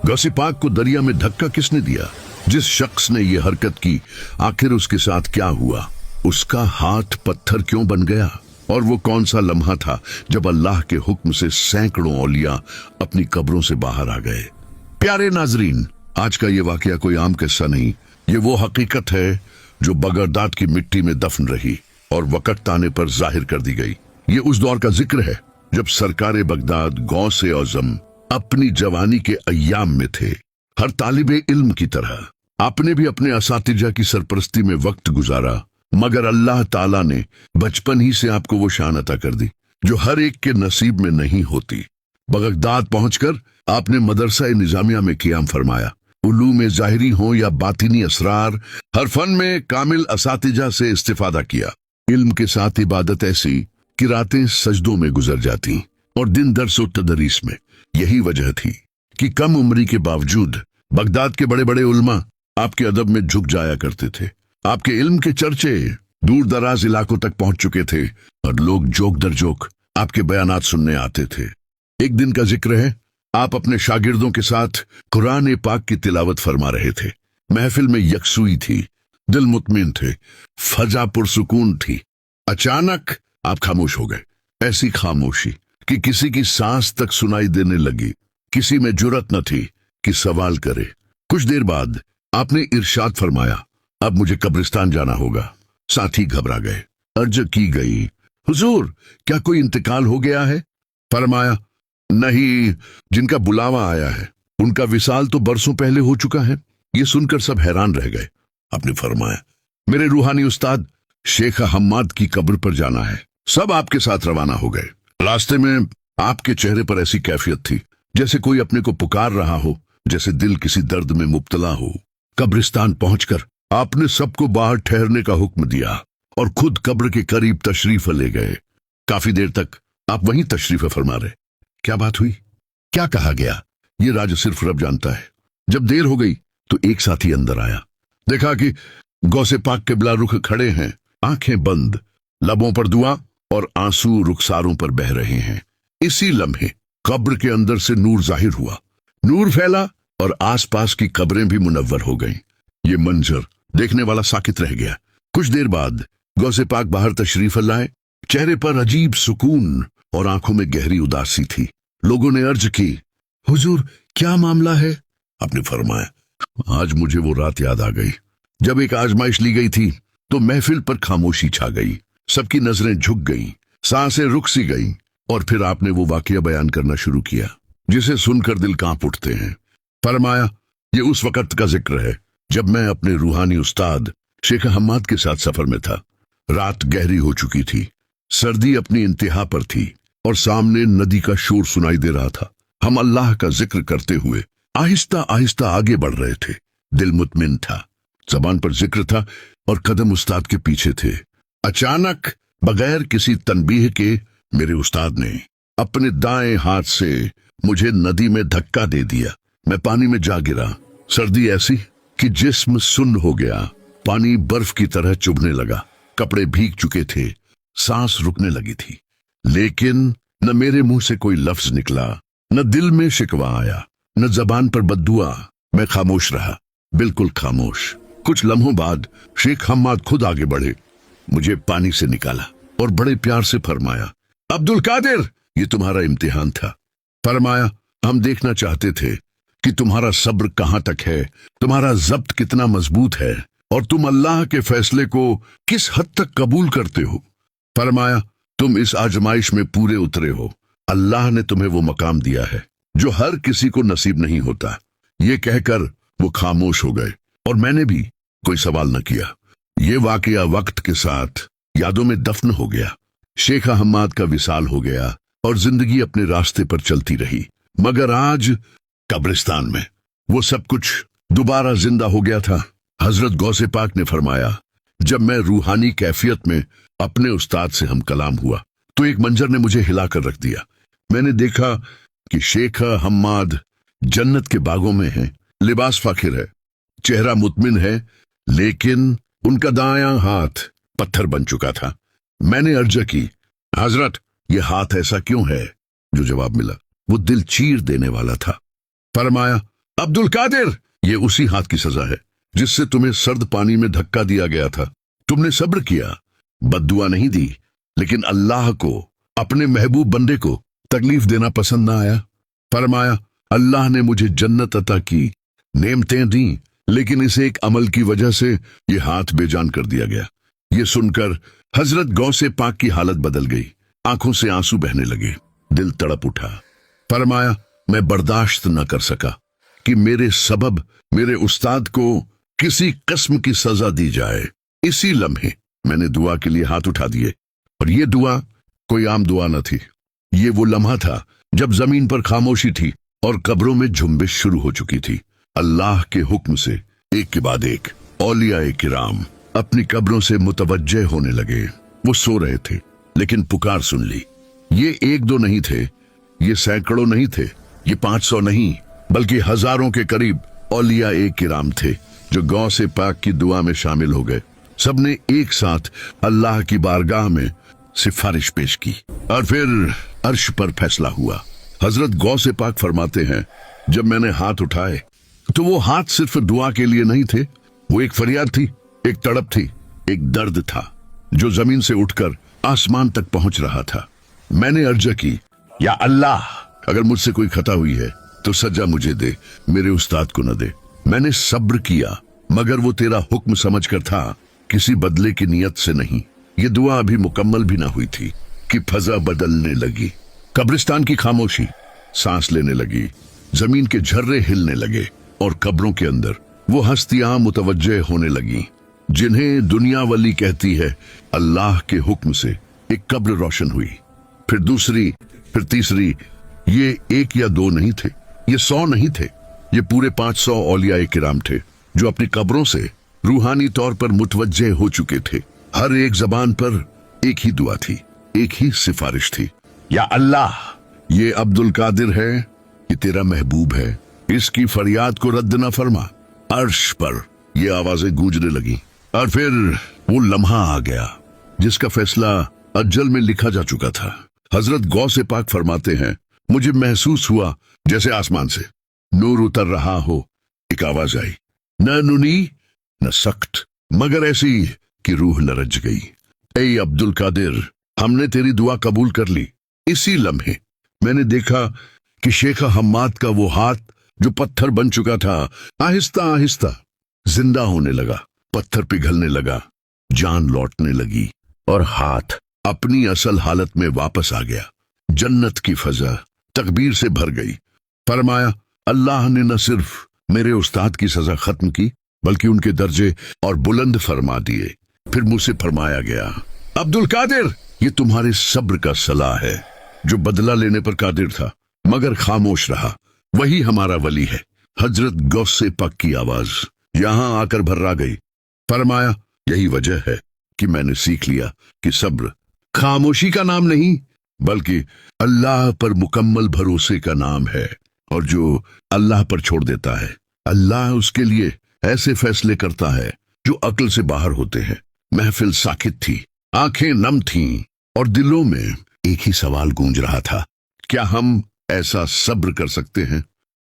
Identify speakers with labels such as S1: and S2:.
S1: गौसे पाक को दरिया में धक्का किसने दिया? जिस शख्स ने ये हरकत की, आखिर उसके साथ क्या हुआ? उसका हाथ पत्थर क्यों बन गया? और वो कौन सा लम्हा था जब अल्लाह के हुक्म से सैकड़ों औलिया अपनी कब्रों से बाहर आ गए? प्यारे नाजरीन, आज का ये वाकया कोई आम किस्सा नहीं, ये वो हकीकत है जो बगदाद की मिट्टी में दफन रही और वक़्त आने पर जाहिर कर दी गई। ये उस दौर का जिक्र है जब सरकार बगदाद गौसे आज़म अपनी जवानी के अय्याम में थे। हर तालिबे इल्म की तरह आपने भी अपने असातिजा की सरपरस्ती में वक्त गुजारा, मगर अल्लाह ताला ने बचपन ही से आपको वो शान अता कर दी जो हर एक के नसीब में नहीं होती। बगदाद पहुंचकर आपने मदरसा निजामिया में क़ियाम फरमाया। उलूम ज़ाहिरी हो या बातिनी असरार, हर फन में कामिल असातिजा से इस्तिफादा किया। इल्म के साथ इबादत ऐसी कि रातें सजदों में गुजर जाती और दिन दर्स व तदरीस में। यही वजह थी कि कम उम्री के बावजूद बगदाद के बड़े बड़े उलमा आपके अदब में झुक जाया करते थे। आपके इल्म के चर्चे दूर दराज इलाकों तक पहुंच चुके थे और लोग जोक दर जोक आपके बयानात सुनने आते थे। एक दिन का जिक्र है, आप अपने शागिर्दों के साथ कुरान पाक की तिलावत फरमा रहे थे। महफिल में यकसुई थी, दिल मुतमिन थे, फजा पुरसुकून थी। अचानक आप खामोश हो गए। ऐसी खामोशी कि किसी की सांस तक सुनाई देने लगी। किसी में जुर्रत न थी कि सवाल करे। कुछ देर बाद आपने इरशाद फरमाया, अब मुझे कब्रिस्तान जाना होगा। साथी घबरा गए। अर्ज की गई, हुजूर क्या कोई इंतकाल हो गया है? फरमाया, नहीं, जिनका बुलावा आया है उनका विसाल तो बरसों पहले हो चुका है। ये सुनकर सब हैरान रह गए। आपने फरमाया, मेरे रूहानी उस्ताद शेख हम्माद की कब्र पर जाना है। सब आपके साथ रवाना हो गए। रास्ते में आपके चेहरे पर ऐसी कैफियत थी जैसे कोई अपने को पुकार रहा हो, जैसे दिल किसी दर्द में मुब्तला हो। कब्रिस्तान पहुंचकर आपने सबको बाहर ठहरने का हुक्म दिया और खुद कब्र के करीब तशरीफ ले गए। काफी देर तक आप वहीं तशरीफ फरमा रहे। क्या बात हुई, क्या कहा गया, ये राज सिर्फ रब जानता है। जब देर हो गई तो एक साथी अंदर आया। देखा कि गौसे पाक किबला रुख खड़े हैं, आंखें बंद, लबों पर दुआ और आंसू रुखसारों पर बह रहे हैं। इसी लम्हे कब्र के अंदर से नूर जाहिर हुआ। नूर फैला और आसपास की कब्रें भी मुनव्वर हो गईं। ये मंजर देखने वाला साकित रह गया। कुछ देर बाद गौसे पाक बाहर तशरीफ लाए। चेहरे पर अजीब सुकून और आंखों में गहरी उदासी थी। लोगों ने अर्ज की, हुजूर क्या मामला है? आपने फरमाया, आज मुझे वो रात याद आ गई जब एक आजमाइश ली गई थी तो महफिल पर खामोशी छा गई। सबकी नजरें झुक गईं, सांसें रुक सी गईं और फिर आपने वो वाकया बयान करना शुरू किया जिसे सुनकर दिल कांप उठते हैं। फरमाया, ये उस वक्त का जिक्र है जब मैं अपने रूहानी उस्ताद शेख हम्माद के साथ सफर में था। रात गहरी हो चुकी थी, सर्दी अपनी इंतहा पर थी और सामने नदी का शोर सुनाई दे रहा था। हम अल्लाह का जिक्र करते हुए आहिस्ता आहिस्ता आगे बढ़ रहे थे। दिल मुतमिन था, जबान पर जिक्र था और कदम उस्ताद के पीछे थे। अचानक बगैर किसी तनबीह के मेरे उस्ताद ने अपने दाएं हाथ से मुझे नदी में धक्का दे दिया। मैं पानी में जा गिरा। सर्दी ऐसी कि जिस्म सुन्न हो गया। पानी बर्फ की तरह चुभने लगा। कपड़े भीग चुके थे, सांस रुकने लगी थी, लेकिन न मेरे मुंह से कोई लफ्ज निकला, न दिल में शिकवा आया, न जबान पर बद्दुआ। मैं खामोश रहा, बिल्कुल खामोश। कुछ लम्हों बाद शेख हम्माद खुद आगे बढ़े, मुझे पानी से निकाला और बड़े प्यार से फरमाया, अब्दुल कादिर, ये तुम्हारा इम्तिहान था। फरमाया, हम देखना चाहते थे कि तुम्हारा सब्र कहां तक है, तुम्हारा जब्त कितना मजबूत है और तुम अल्लाह के फैसले को किस हद तक कबूल करते हो। फरमाया, तुम इस आजमाइश में पूरे उतरे हो। अल्लाह ने तुम्हें वो मकाम दिया है जो हर किसी को नसीब नहीं होता। ये कहकर वो खामोश हो गए और मैंने भी कोई सवाल न किया। ये वाकया वक्त के साथ यादों में दफन हो गया। शेख हम्माद का विसाल हो गया और जिंदगी अपने रास्ते पर चलती रही। मगर आज कब्रिस्तान में वो सब कुछ दोबारा जिंदा हो गया था। हजरत गौसे पाक ने फरमाया, जब मैं रूहानी कैफियत में अपने उस्ताद से हम कलाम हुआ तो एक मंजर ने मुझे हिलाकर रख दिया। मैंने देखा कि शेख हम्माद जन्नत के बागों में हैं, लिबास फाखिर है, चेहरा मुतमिन है, लेकिन उनका दायां हाथ पत्थर बन चुका था। मैंने अर्ज की, हजरत ये हाथ ऐसा क्यों है? जो जवाब मिला वो दिल चीर देने वाला था। फरमाया, अब्दुल कादिर, ये उसी हाथ की सजा है जिससे तुम्हें सर्द पानी में धक्का दिया गया था। तुमने सब्र किया, बद्दुआ नहीं दी, लेकिन अल्लाह को, अपने महबूब बंदे को तकलीफ देना पसंद ना आया। फरमाया, अल्लाह ने मुझे जन्नत अता की, नेमतें दी, लेकिन इस एक अमल की वजह से ये हाथ बेजान कर दिया गया। ये सुनकर हजरत गौसे पाक की हालत बदल गई, आंखों से आंसू बहने लगे, दिल तड़प उठा। फरमाया, मैं बर्दाश्त न कर सका कि मेरे सबब मेरे उस्ताद को किसी किस्म की सजा दी जाए। इसी लम्हे मैंने दुआ के लिए हाथ उठा दिए, और ये दुआ कोई आम दुआ न थी। ये वो लम्हा था जब जमीन पर खामोशी थी और कब्रों में झुम्बिश शुरू हो चुकी थी। अल्लाह के हुक्म से एक के बाद एक औलिया किराम अपनी कब्रों से मुतवज्जे होने लगे। वो सो रहे थे, लेकिन पुकार सुन ली। ये एक दो नहीं थे, ये सैकड़ों नहीं थे, ये 500 नहीं, बल्कि हजारों के करीब औलिया किराम थे जो गौसे पाक की दुआ में शामिल हो गए। सबने एक साथ अल्लाह की बारगाह में सिफारिश पेश की, और फिर अर्श पर फैसला हुआ। हजरत गौसे पाक फरमाते हैं, जब मैंने हाथ उठाए तो वो हाथ सिर्फ दुआ के लिए नहीं थे, वो एक फरियाद थी, एक तड़प थी, एक दर्द था जो जमीन से उठकर आसमान तक पहुंच रहा था। मैंने अर्ज की, या अल्लाह, अगर मुझसे कोई खता हुई है तो सजा मुझे दे, मेरे उस्ताद को न दे। मैंने सब्र किया, मगर वो तेरा हुक्म समझकर था, किसी बदले की नियत से नहीं। ये दुआ अभी मुकम्मल भी ना हुई थी कि फजा बदलने लगी। कब्रिस्तान की खामोशी सांस लेने लगी, जमीन के झर्रे हिलने लगे, और कब्रों के अंदर वो हस्तियां मुतवज्जे होने लगी जिन्हें दुनिया वली कहती है। अल्लाह के हुक्म से एक कब्र रोशन हुई, फिर दूसरी, फिर तीसरी। ये एक या दो नहीं थे, ये 100 नहीं थे, ये पूरे 500 औलिया किराम थे जो अपनी कब्रों से रूहानी तौर पर मुतवज्जे हो चुके थे। हर एक जबान पर एक ही दुआ थी, एक ही सिफारिश थी, या अल्लाह, ये अब्दुल कादिर है, ये तेरा महबूब है, इसकी फरियाद को रद्द न फरमा। अर्श पर ये आवाजें गूंजने लगी, और फिर वो लम्हा आ गया जिसका फैसला अज्जल में लिखा जा चुका था। हजरत गौसे पाक फरमाते हैं, मुझे महसूस हुआ जैसे आसमान से नूर उतर रहा हो। एक आवाज आई, न नुनी न सख्त, मगर ऐसी कि रूह लरज गई। ए अब्दुल कादिर, हमने तेरी दुआ कबूल कर ली। इसी लम्हे मैंने देखा कि शेख हम्माद का वो हाथ जो पत्थर बन चुका था, आहिस्ता आहिस्ता जिंदा होने लगा। पत्थर पिघलने लगा, जान लौटने लगी, और हाथ अपनी असल हालत में वापस आ गया। जन्नत की फजा तकबीर से भर गई। फरमाया, अल्लाह ने न सिर्फ मेरे उस्ताद की सजा खत्म की, बल्कि उनके दर्जे और बुलंद फरमा दिए। फिर मुझसे फरमाया गया, अब्दुल कादिर, ये तुम्हारे सब्र का सलाह है। जो बदला लेने पर कादिर था मगर खामोश रहा, वही हमारा वली है। हजरत गौसे पाक की आवाज यहां आकर भर्रा गई। फरमाया, यही वजह है कि मैंने सीख लिया कि सब्र खामोशी का नाम नहीं, बल्कि अल्लाह पर मुकम्मल भरोसे का नाम है। और जो अल्लाह पर छोड़ देता है, अल्लाह उसके लिए ऐसे फैसले करता है जो अक्ल से बाहर होते हैं। महफिल साकित थी, आंखें नम थीं, और दिलों में एक ही सवाल गूंज रहा था, क्या हम ऐसा सब्र कर सकते हैं?